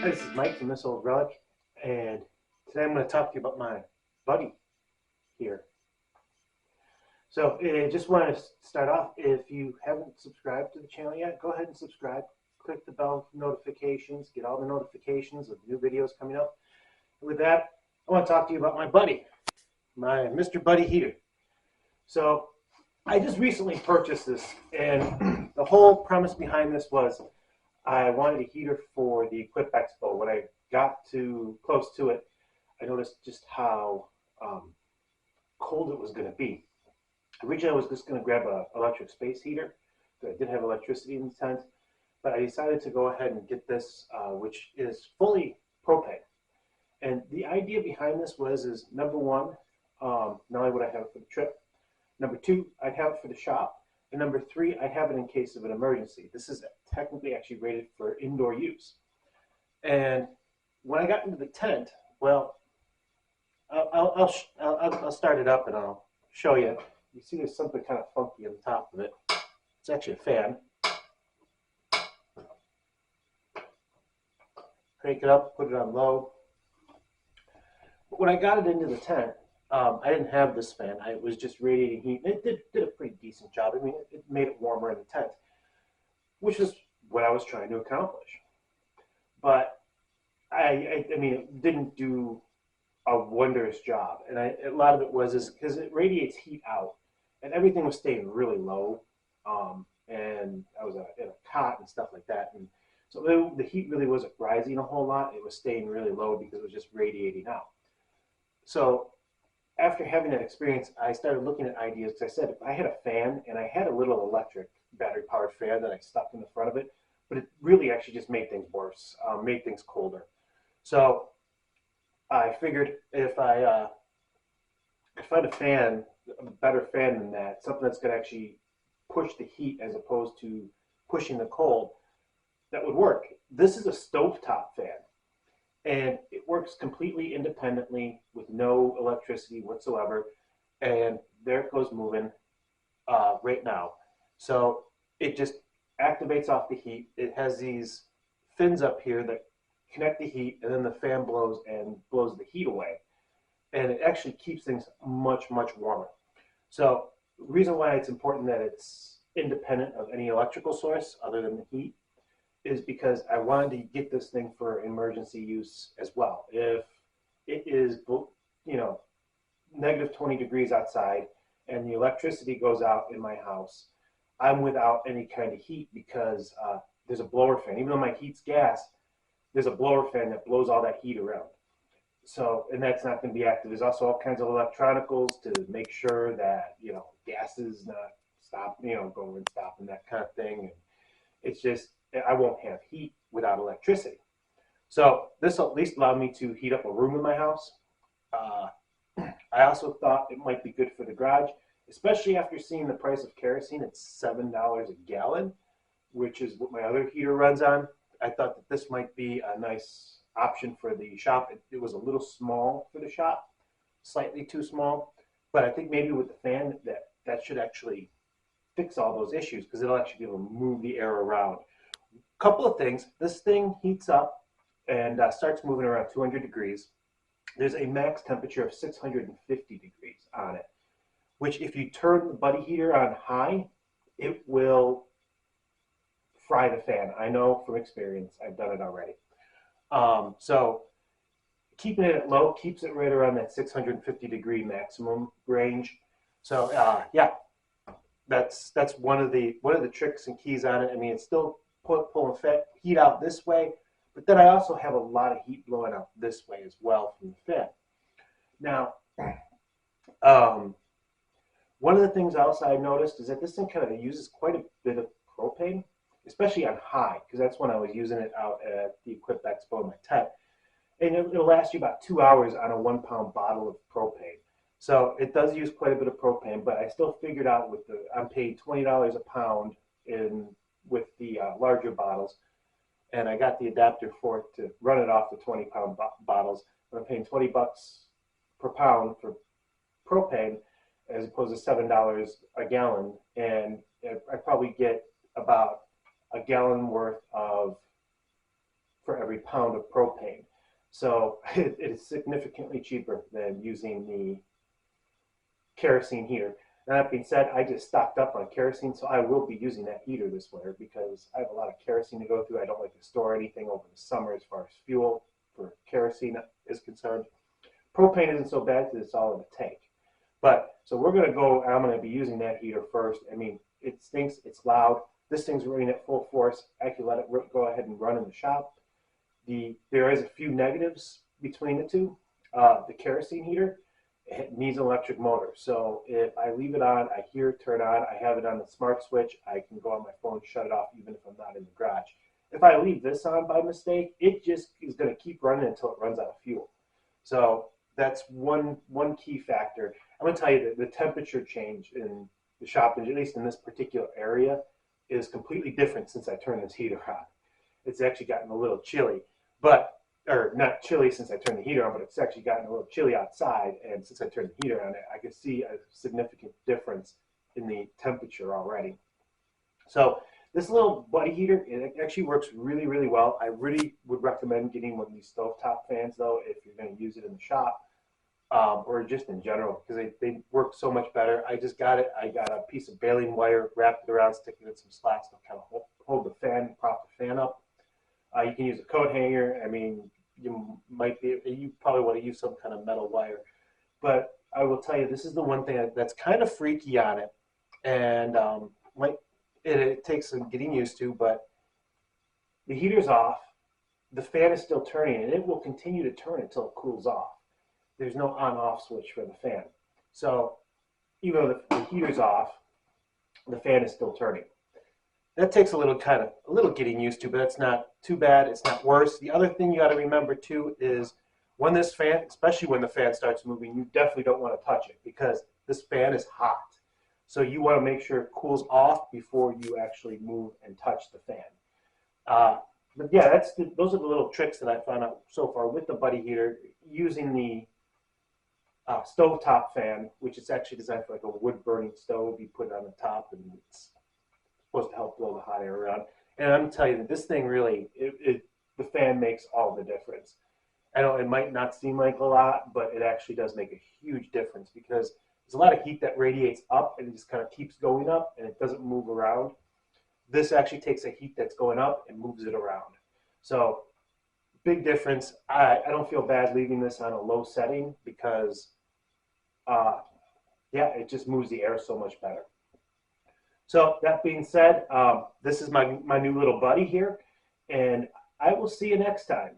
Hi, this is Mike from This Old Relic, and today I'm going to talk to you about my buddy here. So, I just want to start off. If you haven't subscribed to the channel yet, go ahead and subscribe. Click the bell notifications, get all the notifications of new videos coming up. And with that, I want to talk to you about my buddy, my Mr. Buddy heater. So, I just recently purchased this, and the whole premise behind this was I wanted a heater for the Equip Expo. When I got too close to it, I noticed just how cold it was going to be. Originally, I was just going to grab an electric space heater. I did have electricity in the tent, but I decided to go ahead and get this, which is fully propane. And the idea behind this is number one, not only would I have it for the trip, number two, I'd have it for the shop. And number three, I have it in case of an emergency. This is technically actually rated for indoor use. And when I got into the tent, well, I'll start it up and I'll show you. You see there's something kind of funky on the top of it. It's actually a fan. Crank it up, put it on low. But when I got it into the tent, I didn't have this fan. I was just radiating heat. And it did a pretty decent job. I mean, it made it warmer in the tent, which is what I was trying to accomplish. But I mean, it didn't do a wondrous job. And a lot of it was because it radiates heat out, and everything was staying really low. And I was in a cot and stuff like that. And so the heat really wasn't rising a whole lot. It was staying really low because it was just radiating out. So after having that experience, I started looking at ideas because I said if I had a fan and I had a little electric battery-powered fan that I stuck in the front of it, but it really actually just made things worse, made things colder. So I figured if I find a fan, a better fan than that, something that's going to actually push the heat as opposed to pushing the cold, that would work. This is a stovetop fan, and it works completely independently with no electricity whatsoever. And there it goes moving right now. So it just activates off the heat. It has these fins up here that connect the heat, and then the fan blows and blows the heat away. And it actually keeps things much, much warmer. So the reason why it's important that it's independent of any electrical source other than the heat is because I wanted to get this thing for emergency use as well. If it is, negative 20 degrees outside and the electricity goes out in my house, I'm without any kind of heat because there's a blower fan. Even though my heat's gas, there's a blower fan that blows all that heat around. So, and that's not going to be active. There's also all kinds of electronicals to make sure that, gas is not going and stopping, that kind of thing. And it's just, I won't have heat without electricity. So this will at least allow me to heat up a room in my house. I also thought it might be good for the garage, especially after seeing the price of kerosene. It's $7 a gallon, which is what my other heater runs on. I thought that this might be a nice option for the shop. It was a little small for the shop, slightly too small, but I think maybe with the fan that should actually fix all those issues because it'll actually be able to move the air around. Couple of things. This thing heats up and starts moving around 200 degrees. There's a max temperature of 650 degrees on it, which if you turn the buddy heater on high, it will fry the fan. I know from experience. I've done it already. So keeping it at low keeps it right around that 650 degree maximum range. So yeah, that's one of the tricks and keys on it. I mean, it's still pulling heat out this way, but then I also have a lot of heat blowing out this way as well from the fan. Now, one of the things else I noticed is that this thing kind of uses quite a bit of propane, especially on high, because that's when I was using it out at the Equip Expo in my tent. And it'll last you about 2 hours on a 1 pound bottle of propane. So it does use quite a bit of propane, but I still figured out I'm paying $20 a pound with the larger bottles, and I got the adapter for it to run it off the 20-pound bottles. I'm paying $20 per pound for propane as opposed to $7 a gallon, and I probably get about a gallon worth of for every every pound of propane. So it is significantly cheaper than using the kerosene heater. Now, that being said, I just stocked up on kerosene, so I will be using that heater this winter because I have a lot of kerosene to go through. I don't like to store anything over the summer as far as fuel for kerosene is concerned. Propane isn't so bad because it's all in the tank. But so we're going to go, I'm going to be using that heater first. I mean, it stinks, it's loud. This thing's running at full force. I can let it go ahead and run in the shop. There is a few negatives between the two. The kerosene heater, it needs an electric motor. So if I leave it on, I hear it turn on, I have it on the smart switch, I can go on my phone, shut it off even if I'm not in the garage. If I leave this on by mistake, it just is going to keep running until it runs out of fuel. So that's one key factor. I'm going to tell you that the temperature change in the shop, at least in this particular area, is completely different since I turned this heater on. It's actually gotten a little chilly, or not chilly since I turned the heater on, but it's actually gotten a little chilly outside. And since I turned the heater on, I can see a significant difference in the temperature already. So this little buddy heater, it actually works really, really well. I really would recommend getting one of these stovetop fans, though, if you're going to use it in the shop. Or just in general, because they work so much better. I just got it. I got a piece of baling wire, wrapped it around, stick it in some slats to kind of hold the fan, prop the fan up. You can use a coat hanger. I mean, you probably want to use some kind of metal wire. But I will tell you, this is the one thing that's kind of freaky on it, and it takes some getting used to. But the heater's off, the fan is still turning, and it will continue to turn until it cools off. There's no on-off switch for the fan. So even though the heater's off, the fan is still turning. That takes a little getting used to, but it's not too bad. It's not worse. The other thing you got to remember too is when this fan, especially when the fan starts moving, you definitely don't want to touch it because this fan is hot. So you want to make sure it cools off before you actually move and touch the fan. But yeah, those are the little tricks that I found out so far with the buddy heater using the stovetop fan, which is actually designed for like a wood burning stove. You put it on the top and it's supposed to help blow the hot air around. And I'm telling you that this thing really, the fan makes all the difference. I know it might not seem like a lot, but it actually does make a huge difference because there's a lot of heat that radiates up and it just kind of keeps going up and it doesn't move around. This actually takes a heat that's going up and moves it around. So big difference. I don't feel bad leaving this on a low setting because yeah, it just moves the air so much better. So that being said, this is my new little buddy here, and I will see you next time.